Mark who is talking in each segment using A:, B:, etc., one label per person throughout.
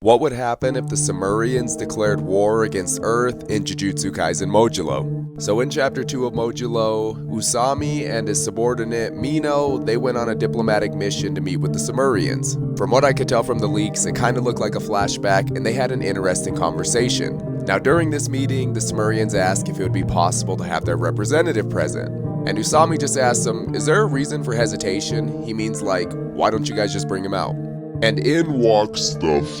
A: What would happen if the Simurians declared war against Earth in Jujutsu Kaisen Modulo? So in Chapter 2 of Modulo, Usami and his subordinate Mino, they went on a diplomatic mission to meet with the Simurians. From what I could tell from the leaks, it kind of looked like a flashback and they had an interesting conversation. Now during this meeting, the Simurians asked if it would be possible to have their representative present. And Usami just asked them, is there a reason for hesitation? He means like, why don't you guys just bring him out? And in walks the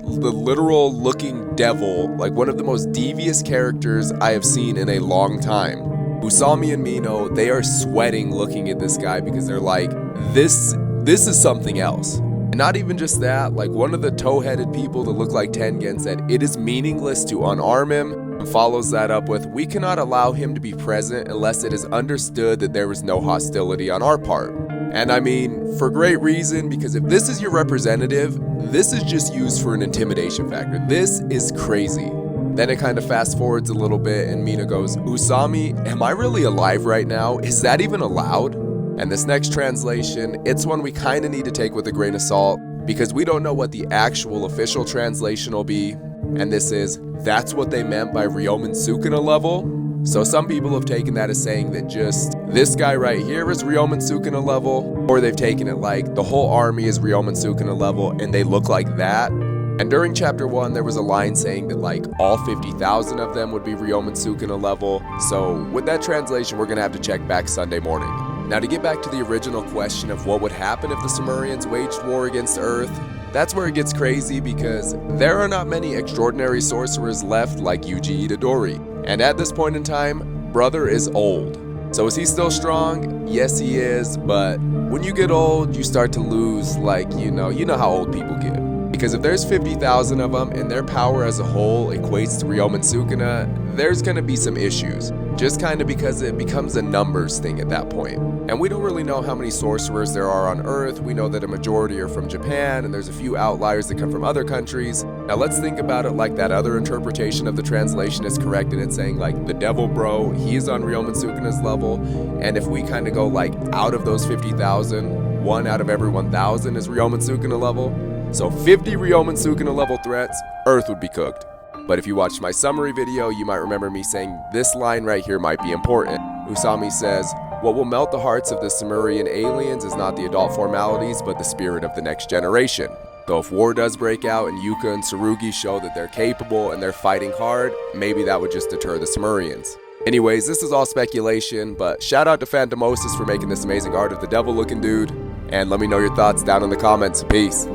A: literal looking devil, like one of the most devious characters I have seen in a long time. Usami and Mino, they are sweating looking at this guy because they're like, this is something else. And not even just that, like one of the toe-headed people that look like Tengen said, it is meaningless to unarm him, and follows that up with, we cannot allow him to be present unless it is understood that there was no hostility on our part. And I mean, for great reason, because if this is your representative, this is just used for an intimidation factor. This is crazy. Then it kind of fast forwards a little bit and Mina goes, Usami, am I really alive right now? Is that even allowed? And this next translation, it's one we kind of need to take with a grain of salt because we don't know what the actual official translation will be. And this is, that's what they meant by Ryomen Sukuna level. So some people have taken that as saying that just this guy right here is Ryomen Sukuna level, or they've taken it like the whole army is Ryomen Sukuna level and they look like that. And during chapter 1 there was a line saying that like all 50,000 of them would be Ryomen Sukuna level. So with that translation we're gonna have to check back Sunday morning. Now to get back to the original question of what would happen if the Simurians waged war against Earth, that's where it gets crazy because there are not many extraordinary sorcerers left like Yuji Itadori. And at this point in time, brother is old. So is he still strong? Yes, he is, but when you get old, you start to lose, like, you know how old people get. Because if there's 50,000 of them and their power as a whole equates to Ryomen Sukuna, there's gonna be some issues. Just kind of because it becomes a numbers thing at that point. And we don't really know how many sorcerers there are on Earth. We know that a majority are from Japan and there's a few outliers that come from other countries. Now let's think about it like that other interpretation of the translation is correct and it's saying like the devil bro, he's on Ryomen Sukuna's level. And if we kind of go like out of those 50,000, 1 out of every 1,000 is Ryomen Sukuna level. So 50 Ryomen Sukuna level threats, Earth would be cooked. But if you watched my summary video, you might remember me saying this line right here might be important. Usami says, what will melt the hearts of the Simurian aliens is not the adult formalities, but the spirit of the next generation. Though if war does break out and Yuka and Tsurugi show that they're capable and they're fighting hard, maybe that would just deter the Simurians. Anyways, this is all speculation, but shout out to Phantomosis for making this amazing art of the devil looking dude. And let me know your thoughts down in the comments. Peace.